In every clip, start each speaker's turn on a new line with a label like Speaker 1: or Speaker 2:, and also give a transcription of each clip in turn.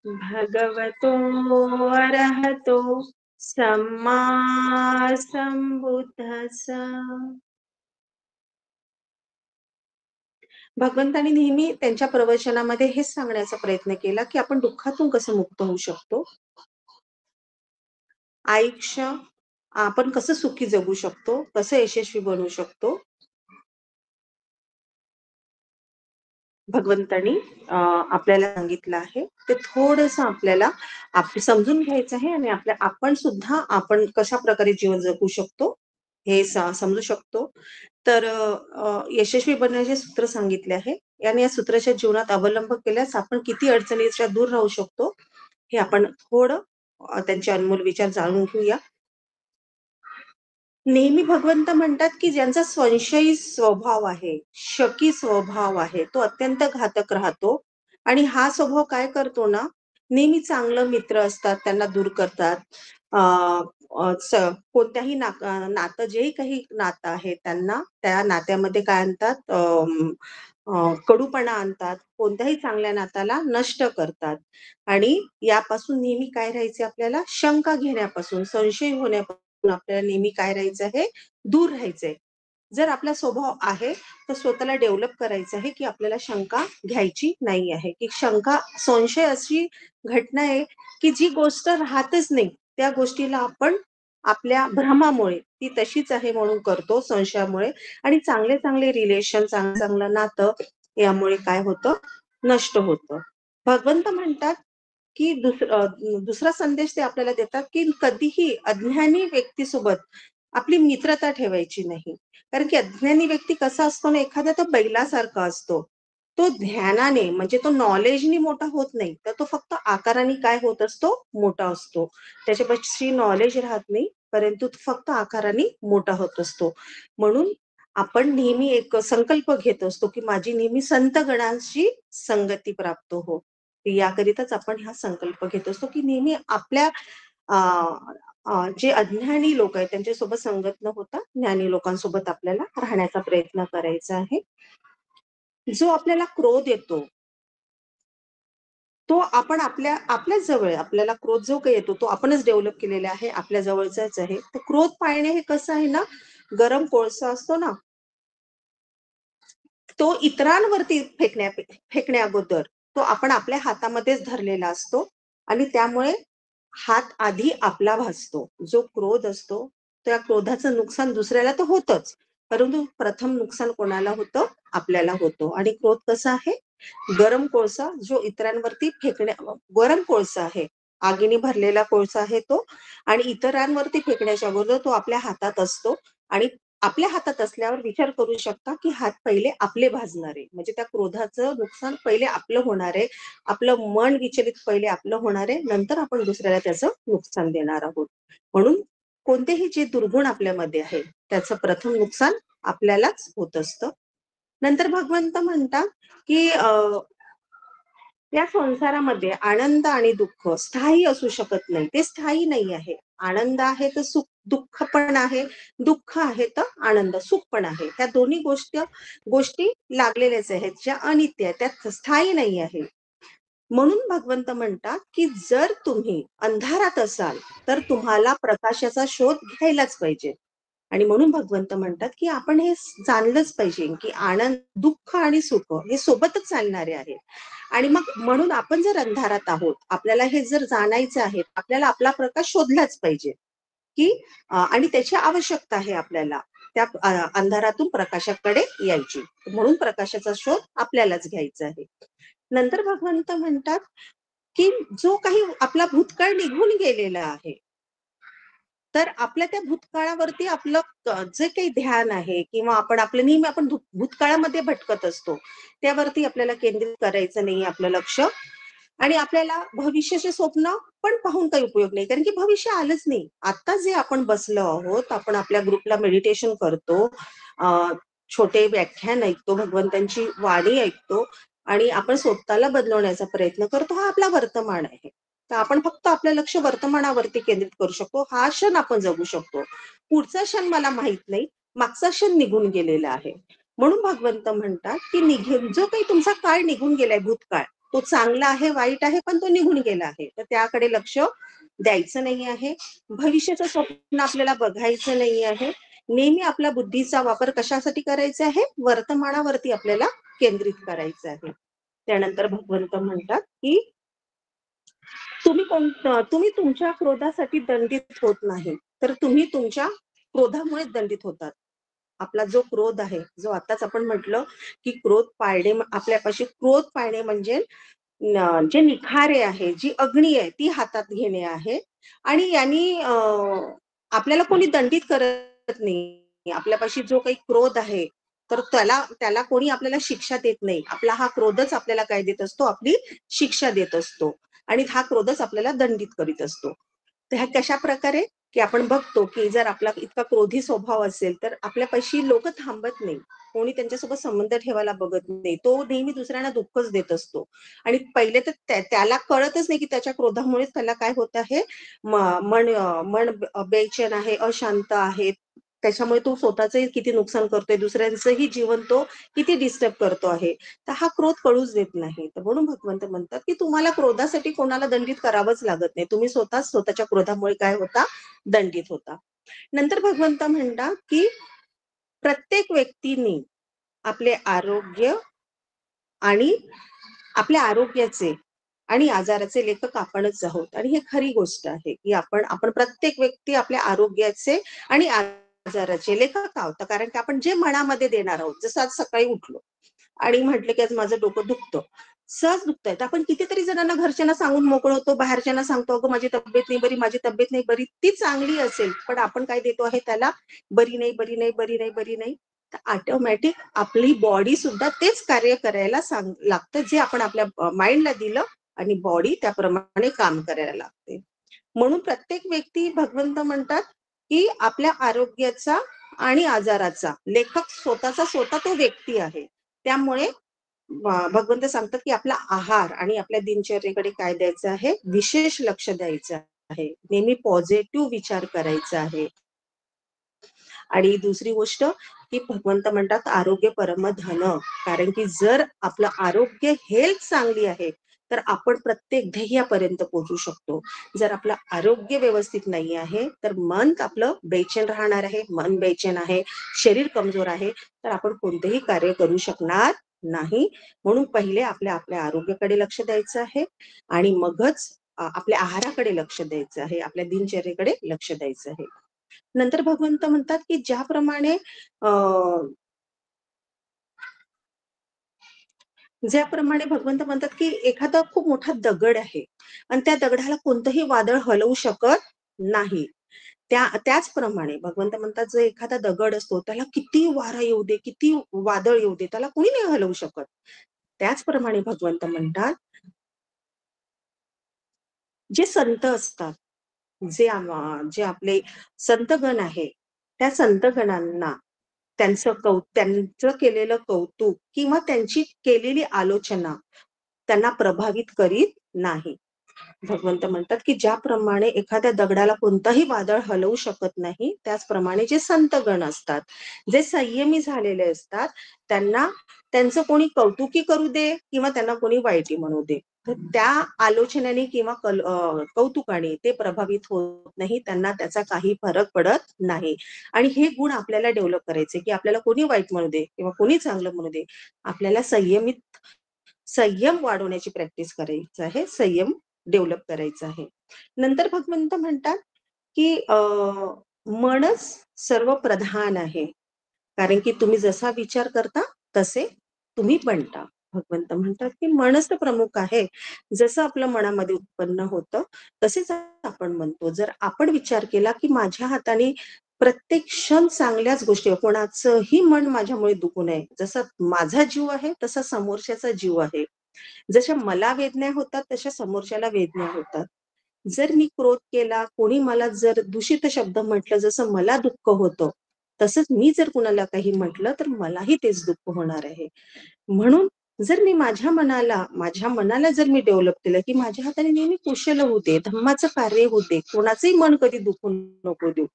Speaker 1: भगवतो अरहतो सम्मा संबुद्धस्स. भगवंतांनी नेहमी त्यांच्या प्रवचनामध्ये हेच सांगण्याचा प्रयत्न केला, की आपण दुःखातून कसं मुक्त होऊ शकतो. आयुष्य आपण कसं सुखी जगू शकतो, कसं यशस्वी बनवू शकतो. भगवंतांनी आपल्याला सांगितलं आहे. ते थोडंसं आपल्याला समजून घ्यायचं आहे आणि आपण सुद्धा आपण कशाप्रकारे जीवन जगू शकतो, हे समजू शकतो. तर यशस्वी बनण्याचे सूत्र सांगितले आहे आणि या सूत्राच्या जीवनात अवलंब केल्यास आपण किती अडचणीच्या दूर राहू शकतो, हे आपण थोडं त्यांचे अनमोल विचार जाणून घेऊया. नेहमी भगवंत म्हणतात, की ज्यांचा संशयी स्वभाव आहे, शकी स्वभाव आहे, तो अत्यंत घातक राहतो आणि हा स्वभाव काय करतो ना, नेहमी चांगलं मित्र असतात त्यांना दूर करतात. अ, अ, स कोणत्याही नातं जेही काही नातं आहे त्यांना त्या नात्यामध्ये काय आणतात कडूपणा आणतात. कोणत्याही चांगल्या नात्याला नष्ट करतात आणि यापासून नेहमी काय राहायचे आपल्याला शंका घेण्यापासून, संशय होण्यापासून आपल्याला नेहमी काय राहायचं आहे, दूर राहायचंय. जर आपला स्वभाव आहे, तर स्वतःला डेव्हलप करायचं आहे, की आपल्याला शंका घ्यायची नाही आहे, की संशय अशी घटना आहे, की जी गोष्ट राहतच नाही, त्या गोष्टीला आपण आपल्या भ्रमामुळे ती तशीच आहे म्हणून करतो संशयामुळे आणि चांगले रिलेशन, चांगलं नातं यामुळे काय होतं, नष्ट होतं. भगवंत म्हणतात, की दुसरा संदेश ते आपल्याला देतात, की कधीही अज्ञानी व्यक्तीसोबत आपली मित्रता ठेवायची नाही. कारण की अज्ञानी व्यक्ती कसा असतो ना, एखादा तो बैलासारखा असतो. तो ध्यानाने म्हणजे तो नॉलेजनी मोठा होत नाही, तर तो फक्त आकाराने काय होत असतो, मोठा असतो. त्याच्यापाशी नॉलेज राहत नाही, परंतु तो फक्त आकाराने मोठा होत असतो. म्हणून आपण नेहमी एक संकल्प घेत असतो, की माझी नेहमी संत गणांशी संगती प्राप्त हो. याकरिताच आपण हा संकल्प घेत असतो, की नेहमी आपल्या अ, जे अज्ञानी लोक आहेत त्यांच्यासोबत संगत न होता ज्ञानी लोकांसोबत आपल्याला राहण्याचा प्रयत्न करायचा आहे. जो आपल्याला क्रोध येतो, तो आपण आपल्याच जवळ आहे. आपल्याला क्रोध जो काही येतो, तो आपणच डेव्हलप केलेला आहे, आपल्या जवळचाच आहे. तर क्रोध पाळणे हे कसं आहे ना, गरम कोळसा असतो ना, तो इतरांवरती फेकण्या अगोदर तो आपण आपल्या हातामध्येच धरलेला असतो आणि त्यामुळे हात आधी आपला भासतो. जो क्रोध असतो, त्या क्रोधाचं नुकसान दुसऱ्याला तर होतच, परंतु प्रथम नुकसान कोणाला होतं? आपल्याला होतो. आणि क्रोध कसा आहे? गरम कोळसा जो इतरांवरती गरम कोळसा आहे. आगीने भरलेला कोळसा आहे तो आणि इतरांवरती फेकण्याच्या अगोदर तो आपल्या हातात असतो आणि आपल्या हातात असल्यावर विचार करू शकता, की हात पहिले आपले भाजणार आहे. म्हणजे त्या क्रोधाचं नुकसान पहिले आपलं होणार आहे. आपलं मन विचलित पहिले आपलं होणार आहे. नंतर आपण दुसऱ्याला त्याचं नुकसान देणार आहोत. म्हणून कोणतेही जे दुर्गुण आपल्यामध्ये आहे, त्याचं प्रथम नुकसान आपल्यालाच होत असतं. नंतर भगवंत म्हणतात, की या संसारामध्ये आनंद आणि दुःख स्थायी असू शकत नाही. ते स्थायी नाही आहे. आनंद आहे तर दुःख पण आहे. दुःख आहे तर आनंद, सुख पण आहे. त्या दोन्ही गोष्टी लागलेल्याच आहेत, ज्या अनित्य आहेत, त्या स्थायी नाही आहे. म्हणून भगवंत म्हणतात, की जर तुम्ही अंधारात असाल, तर तुम्हाला प्रकाशाचा शोध घ्यायलाच पाहिजे. आणि म्हणून भगवंत म्हणतात, की आपण हे जाणलंच पाहिजे, की आनंद, दुःख आणि सुख हे सोबतच चालणारे आहेत. आणि मग म्हणून आपण जर अंधारात आहोत, आपल्याला हे जर जाणायचं आहे, आपल्याला आपला प्रकाश शोधलाच पाहिजे, की आणि त्याची आवश्यकता आहे आपल्याला. त्या अंधारातून प्रकाशाकडे यायची. म्हणून प्रकाशाचा शोध आपल्यालाच घ्यायचा आहे. नंतर भगवंत म्हणतात, की जो काही आपला भूतकाळ निघून गेलेला आहे, तर आपल्या त्या भूतकाळावरती आपलं जे काही ध्यान आहे किंवा नेहमी आपण भूतकाळामध्ये भटकत असतो. त्यावरती आपल्याला केंद्रित करायचं नाही आपलं लक्ष आणि आपल्याला भविष्याचे स्वप्न पण पाहून काही उपयोग नाही. कारण की भविष्य आलंच नाही. आता जे आपण बसलो आहोत, आपण आपल्या ग्रुपला मेडिटेशन करतो, छोटे व्याख्यान ऐकतो, भगवंतांची वाणी ऐकतो आणि आपण स्वतःला बदलवण्याचा प्रयत्न करतो. हा आपला वर्तमान आहे. तर आपण फक्त आपलं लक्ष वर्तमानावरती केंद्रित करू शकतो. हा क्षण आपण जगू शकतो. पुढचा क्षण मला माहित नाही. मागचा क्षण निघून गेलेला आहे. म्हणून भगवंत म्हणतात, की जो काही तुमचा काळ निघून गेलाय भूतकाळ, तो चांगला आहे, वाईट आहे, पण तो निघून गेला आहे. तर त्याकडे लक्ष द्यायचं नाही आहे. भविष्याचं स्वप्न आपल्याला बघायचं नाही आहे. नेहमी आपल्या बुद्धीचा वापर कशासाठी करायचा आहे? वर्तमानावरती आपल्याला केंद्रित करायचं आहे. त्यानंतर भगवंत म्हणतात, की तुम्ही तुमच्या क्रोधासाठी दंडित होत नाही, तर तुम्ही तुमच्या क्रोधामुळे दंडित होतात. आपला जो क्रोध आहे, जो आताच आपण म्हटलं, की क्रोध पाळणे आपल्यापाशी क्रोध पाळणे म्हणजे जे निखारे आहे, जी अग्नी आहे, ती हातात घेणे आहे आणि यांनी आपल्याला कोणी दंडित करत नाही. आपल्यापाशी जो काही क्रोध आहे, तर त्याला त्याला कोणी आपल्याला शिक्षा देत नाही. आपला हा क्रोधच आपल्याला काय देत असतो? आपली शिक्षा देत असतो आणि हा क्रोधच आपल्याला दंडित करीत असतो. तर ह्या कशाप्रकारे? की आपण बघतो, की जर आपला इतका क्रोधी स्वभाव असेल, तर आपल्यापाशी लोकं थांबत नाही. कोणी त्यांच्यासोबत संबंध ठेवायला बघत नाही. तो नेहमी दुसऱ्यांना दुःखच देत असतो. आणि पहिले तर त्याला कळतच नाही, की त्याच्या क्रोधामुळेच त्याला काय होत आहे, मन बेचैन आहे, अशांत आहे. त्याच्यामुळे तो स्वतःचंही किती नुकसान करतोय, दुसऱ्यांचंही जीवन तो किती डिस्टर्ब करतो आहे. तर हा क्रोध कळूच देत नाही. तर म्हणून भगवंत म्हणतात, की तुम्हाला क्रोधासाठी कोणाला दंडित करावंच लागत नाही. तुम्ही स्वतःच स्वतःच्या क्रोधामुळे काय होता? दंडित होता. नंतर भगवंत म्हणतात, की प्रत्येक व्यक्तीने आपले आरोग्य आणि आपल्या आरोग्याचे आणि आजाराचे लेखक आपणच आहोत आणि हे खरी गोष्ट आहे, की आपण आपण प्रत्येक व्यक्ती आपल्या आरोग्याचे आणि आजाराचे लेखक आहोत. कारण की आपण जे मनामध्ये देणार आहोत. जसं आज सकाळी उठलो आणि म्हटलं, की आज माझं डोकं दुखतं. सहज दुखतंय. तर आपण कितीतरी जणांना घरच्यांना सांगून मोकळं होतो, बाहेरच्यांना सांगतो, "अगं माझी तब्येत नाही बरी, माझी तब्येत नाही बरी." ती चांगली असेल, पण आपण काय देतो आहे त्याला, "बरी नाही, बरी नाही, बरी नाही, बरी नाही." तर ऑटोमॅटिक आपली बॉडी सुद्धा तेच कार्य करायला लागतं, जे आपण आपल्या माइंडला दिलं आणि बॉडी त्याप्रमाणे काम करायला लागते. म्हणून प्रत्येक व्यक्ती भगवंत म्हणतात, की आपल्या आरोग्याचा आणि आजाराचा लेखक स्वतःचा स्वतः तो व्यक्ती आहे. त्यामुळे भगवंत सांगतात, की आपला आहार आणि आपल्या दिनचर्येकडे काय द्यायचं आहे? विशेष लक्ष द्यायचं आहे. नेहमी पॉझिटिव्ह विचार करायचा आहे. आणि दुसरी गोष्ट, की भगवंत म्हणतात आरोग्य परम धन. कारण की जर आपलं आरोग्य हेल्थ चांगली आहे, तर आपण प्रत्येक ध्येयापर्यंत पोहोचू शकतो. जर आपलं आरोग्य व्यवस्थित नाही आहे, तर मन आपलं बेचैन राहणार आहे. मन बेचैन आहे, शरीर कमजोर आहे, तर आपण कोणतेही कार्य करू शकणार नाही. म्हणून पहिले आपल्या आपल्या आरोग्याकडे लक्ष द्यायचं आहे आणि मगच आपल्या आहाराकडे लक्ष द्यायचं आहे. आपल्या दिनचर्येकडे लक्ष द्यायचं आहे. नंतर भगवंत म्हणतात, की ज्याप्रमाणे भगवंत म्हणतात, की एखादा खूप मोठा दगड आहे आणि त्या दगडाला कोणतंही वादळ हलवू शकत नाही. त्याचप्रमाणे भगवंत म्हणतात, जो एखादा दगड असतो, त्याला किती वारा येऊ दे, किती वादळ येऊ दे, त्याला कोणी नाही हलवू शकत. त्याचप्रमाणे भगवंत म्हणतात, जे संत असतात, जे आपले संतगण आहे, त्या संतगणांना त्यांचं केलेलं कौतुक किंवा त्यांची केलेली आलोचना त्यांना प्रभावित करीत नाही. भगवंत म्हणतात, की ज्याप्रमाणे एखाद्या दगडाला कोणतंही वादळ हलवू शकत नाही, त्याचप्रमाणे जे संतगण असतात, जे संयमी झालेले असतात, त्यांना त्यांचं कोणी कौतुकी करू दे किंवा त्यांना कोणी वाईटी म्हणू दे. तर त्या आलोचनेने किंवा कौतुकाने ते प्रभावित होत नाही. त्यांना त्याचा काही फरक पडत नाही. आणि हे गुण आपल्याला डेव्हलप करायचे, की आपल्याला कोणी वाईट म्हणू दे किंवा कोणी चांगलं म्हणू दे. आपल्याला संयम वाढवण्याची प्रॅक्टिस करायचं आहे. संयम डेव्हलप करायचा आहे. नंतर भगवंत म्हणतात, की मनच सर्व प्रधान आहे. कारण की तुम्ही जसा विचार करता, तसे तुम्ही बनता. भगवंत म्हणतात, की मनच तर प्रमुख आहे. जसं आपलं मनामध्ये उत्पन्न होतं, तसेच आपण बनतो. जर आपण विचार केला, की माझ्या हाताने प्रत्येक क्षण चांगल्याच गोष्टी कोणाचंही मन माझ्यामुळे दुखू नये. जसा माझा जीव आहे, तसा समोरच्याचा जीव आहे. जशा मला वेदना होतात, तशा समोरच्याला वेदना होतात. जर मी क्रोध केला, कोणी मला जर दूषित शब्द म्हटलं, जसं मला दुःख होतं, तसंच मी जर कुणाला काही म्हटलं, तर मलाही तेच दुःख होणार आहे. म्हणून जर मी माझ्या मनाला जर मी डेव्हलप केलं, की माझ्या हाताने नेहमी कुशल होऊ दे, धम्माचं कार्य होऊ दे, कोणाचंही मन कधी दुखू नको देऊ.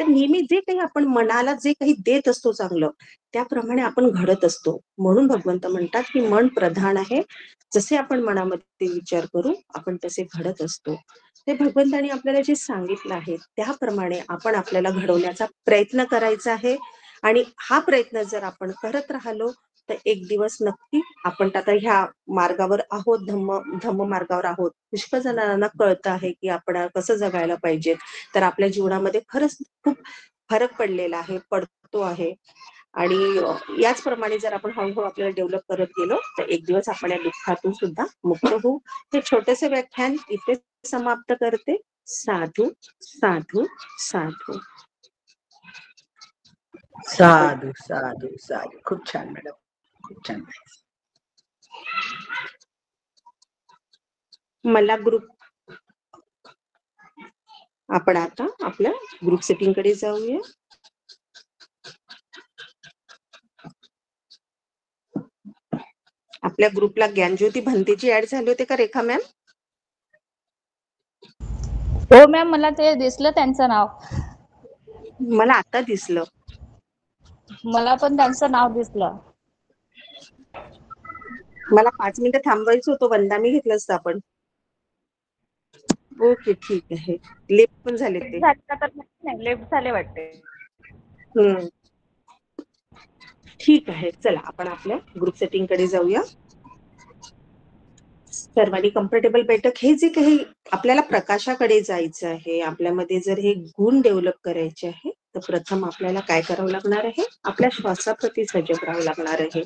Speaker 1: तर नेहमी जे काही आपण मनाला जे काही देत असतो चांगलं, त्याप्रमाणे आपण घडत असतो. म्हणून भगवंत म्हणतात, की मन प्रधान आहे. जसे आपण मनामध्ये विचार करू, आपण तसे घडत असतो. ते भगवंतांनी आपल्याला जे सांगितलं आहे, त्याप्रमाणे आपण आपल्याला घडवण्याचा प्रयत्न करायचा आहे. आणि हा प्रयत्न जर आपण करत राहिलो, तर एक दिवस नक्की आपण आता ह्या मार्गावर आहोत, धम्म मार्गावर आहोत. पुष्कळ जणांना कळतं आहे, की आपण कसं जगायला पाहिजे. तर आपल्या जीवनामध्ये खरंच खूप फरक पडलेला आहे, पडतो आहे. आणि याचप्रमाणे जर आपण हळूहळू आपल्याला डेव्हलप करत गेलो, तर एक दिवस आपण या दुःखातून सुद्धा मुक्त होऊ. हे छोटेसे व्याख्यान इथे समाप्त करते. साधू, साधू, साधू.
Speaker 2: साधू साधू साधू. खूप छान मॅडम, खूप छान.
Speaker 1: मला ग्रुप आपण आता आपल्या ग्रुप सेटिंग कडे जाऊया. आपल्या ग्रुपला ज्ञानज्योती भंतेची ऍड झाली होती का रेखा मॅम?
Speaker 3: हो मॅम, मला ते दिसलं त्यांचं नाव.
Speaker 1: मला आता दिसलं.
Speaker 3: मला पण त्यांचं नाव दिसलं.
Speaker 1: मला 5 मिनिटं थांबायचं होतं, वंदामी घेतलं असतं आपण. ओके, ठीक आहे. लेफ्ट पण झाले ते.
Speaker 3: लेफ्ट झाले वाटते.
Speaker 1: ठीक आहे, चला आपण आपल्या ग्रुप सेटिंग कडे जाऊया. सर्वांनी कम्फर्टेबल बैठक. हे जे काही आपल्याला प्रकाशाकडे जायचं आहे, आपल्यामध्ये जर हे गुण डेव्हलप करायचे आहे, तर प्रथम आपल्याला काय करावं लागणार आहे? आपल्या श्वासाप्रती सजग राहावं लागणार आहे.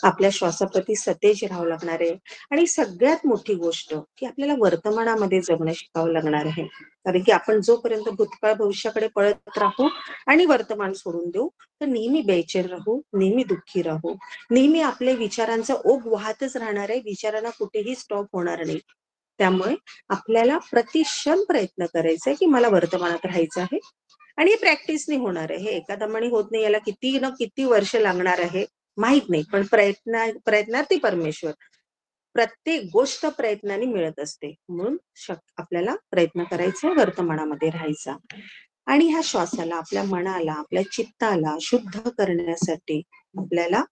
Speaker 1: आपल्या श्वासाप्रती सतेज राहावं लागणार आहे. आणि सगळ्यात मोठी गोष्ट की आपल्याला वर्तमानामध्ये जगणं शिकावं लागणार आहे. कारण की आपण जोपर्यंत भूतकाळ भविष्याकडे पळत राहू आणि वर्तमान सोडून देऊ, तर नेहमी बेचैन राहू, नेहमी दुःखी राहू, नेहमी आपल्या विचारांचा ओघ वाहतच राहणार आहे. विचारांना कुठेही स्टॉप होणार नाही. त्यामुळे आपल्याला प्रतिक्षण प्रयत्न करायचा आहे, की मला वर्तमानात राहायचं आहे. आणि हे प्रॅक्टिसने होणार आहे. हे एका दमाने होत नाही. याला किती ना किती वर्ष लागणार आहे माहित नाही, पण प्रयत्नार्थी परमेश्वर. प्रत्येक गोष्ट प्रयत्नाने मिळत असते. म्हणून आपल्याला प्रयत्न करायचा, वर्तमानामध्ये राहायचा. आणि ह्या श्वासाला, आपल्या मनाला, आपल्या चित्ताला शुद्ध करण्यासाठी आपल्याला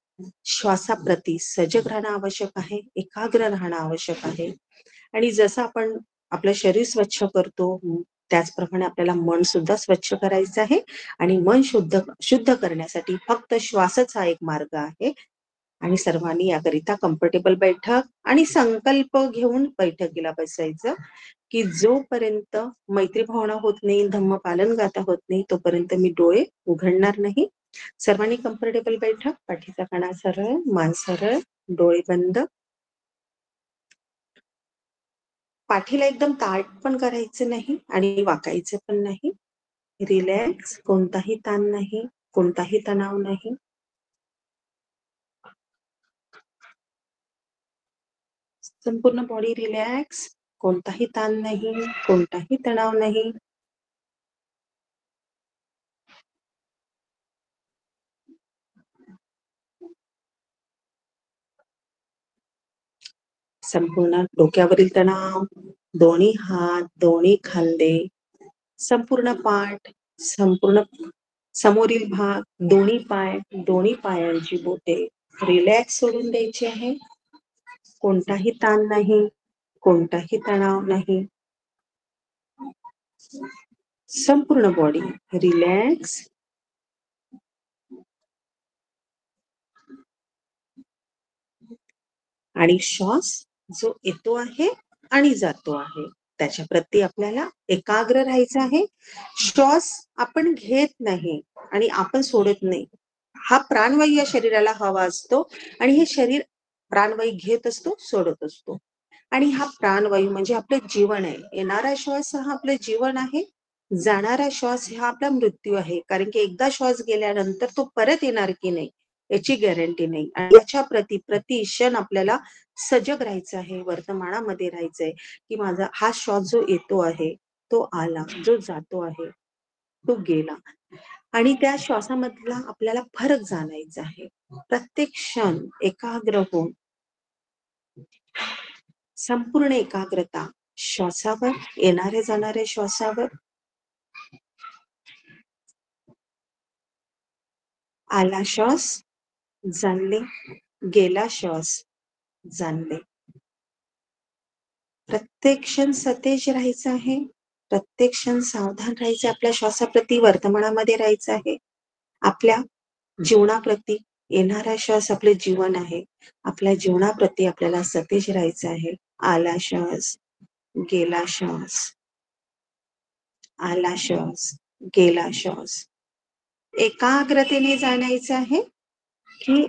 Speaker 1: श्वासाप्रती सजग राहणं आवश्यक आहे, एकाग्र राहणं आवश्यक आहे. आणि जसं आपण आपलं शरीर स्वच्छ करतो, त्याचप्रमाणे आपल्याला मन सुद्धा स्वच्छ करायचं आहे. आणि मन शुद्ध करण्यासाठी फक्त श्वासच हा एक मार्ग आहे. आणि सर्वांनी याकरिता कम्फर्टेबल बैठक आणि संकल्प घेऊन बैठकीला बसायचं, की जोपर्यंत मैत्री भावना होत नाही, धम्म पालन गाथा होत नाही, तोपर्यंत मी डोळे उघडणार नाही. सर्वांनी कम्फर्टेबल बैठक, पाठीचा कणा सरळ, मान सरळ, डोळे बंद. पाठीला एकदम ताठ पण करायचं नाही आणि वाकायचं पण नाही. रिलॅक्स, कोणताही ताण नाही, कोणताही तणाव नाही. संपूर्ण बॉडी रिलॅक्स, कोणताही ताण नाही, कोणताही तणाव नाही. संपूर्ण डोक्यावरील तणाव, दोन्ही हात, दोन्ही खांदे, संपूर्ण पाठ, संपूर्ण समोरील भाग, दोन्ही पाय, दोन्ही पायांची बोटे रिलॅक्स सोडून द्यायची आहे. कोणताही ताण नाही, कोणताही तणाव नाही. संपूर्ण बॉडी रिलॅक्स. आणि श्वास जो येतो आहे आणि जातो आहे, त्याच्या प्रती आपल्याला एकाग्र राहायचं आहे. श्वास आपण घेत नाही आणि आपण सोडत नाही. हा प्राणवायू या शरीराला हवा असतो आणि हे शरीर प्राणवायू घेत असतो, सोडत असतो. आणि हा प्राणवायू म्हणजे आपलं जीवन आहे. येणारा श्वास हा आपलं जीवन आहे, जाणारा श्वास हा आपला मृत्यू आहे. कारण की एकदा श्वास गेल्यानंतर तो परत येणार की नाही याची गॅरंटी नाही. आणि याच्या प्रति क्षण आपल्याला सजग राहायचं आहे, वर्तमानामध्ये राहायचंय, की माझा हा श्वास जो येतो आहे तो आला, जो जातो आहे तो गेला. आणि त्या श्वासामधला आपल्याला फरक जाणायचा आहे. प्रत्येक क्षण एकाग्र होऊन, संपूर्ण एकाग्रता श्वासावर, येणारे जाणारे श्वासावर. आला श्वास जाणले, गेला श्वास जाणले. प्रत्येक क्षण सतेज राहायचं आहे, प्रत्येक क्षण सावधान राहायचं, आपल्या श्वासाप्रती वर्तमानामध्ये राहायचं आहे. आपल्या जीवनाप्रती येणारा श्वास आपले जीवन आहे. आपल्या जीवनाप्रती आपल्याला सतेज राहायचं आहे. आला श्वास, गेला श्वास, आला श्वास, गेला श्वास. एकाग्रतेने जाणायचं आहे की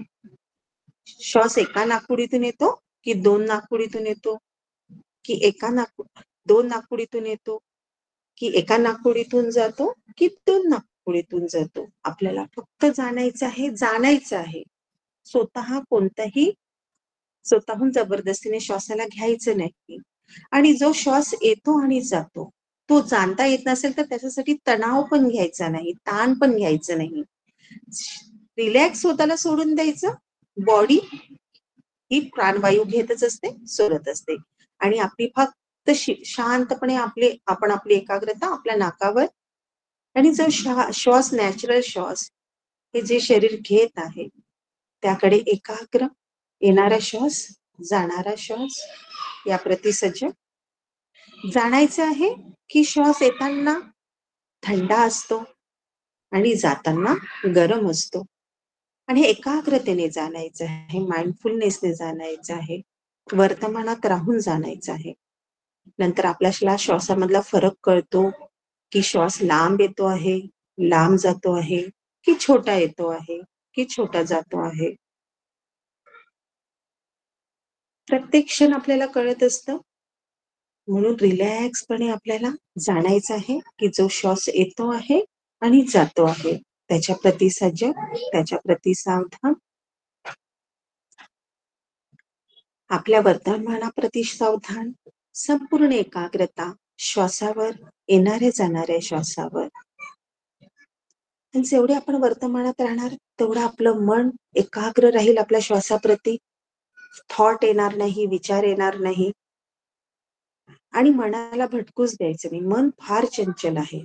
Speaker 1: श्वास एका नाकपुडीतून येतो की 2 नाकपुडीतून येतो, की दोन नाकपुडीतून येतो, की एका नाकपुडीतून जातो की 2 नाकपुडीतून जातो. आपल्याला फक्त जाणायचं आहे, जाणायचं आहे. स्वतःहून जबरदस्तीने श्वासाला घ्यायचं नाही. आणि जो श्वास येतो आणि जातो तो जाणता येत नसेल तर त्याच्यासाठी तणाव पण घ्यायचा नाही, ताण पण घ्यायचं नाही. रिलॅक्स स्वतःला सोडून द्यायचं. बॉडी ही प्राणवायू घेतच असते, सोडत असते. आणि आपली फक्त शांतपणे आपण आपली एकाग्रता आपल्या नाकावर आणि जो श्वास नॅचरल श्वास हे जे शरीर घेत आहे त्याकडे एकाग्र, येणारा श्वास जाणारा श्वास या प्रती सज्ज जाणायचं आहे की श्वास येताना थंड असतो आणि जाताना गरम असतो. आणि एकाग्रतेने जाणायचं आहे, माइंडफुलनेसने जाणायचं आहे, वर्तमानात राहून जाणायचं आहे. नंतर आपल्याला श्वासामधला फरक कळतो की श्वास लांब येतो आहे, लांब जातो आहे, की छोटा येतो आहे, की छोटा जातो आहे. प्रत्येक क्षण आपल्याला कळत असतं. म्हणून रिलॅक्सपणे आपल्याला जाणायचं आहे की जो श्वास येतो आहे आणि जातो आहे त्याच्या प्रती सज्ज, त्याच्या प्रती सावधान, आपल्या वर्तमानाप्रती सावधान, संपूर्ण एकाग्रता श्वासावर, येणाऱ्या जाणाऱ्या श्वासावर. जेवढे आपण वर्तमानात राहणार तेवढं आपलं मन एकाग्र राहील आपल्या श्वासाप्रती. थॉट येणार नाही, विचार येणार नाही आणि मनाला भटकूच द्यायचं नाही. मन फार चंचल आहे.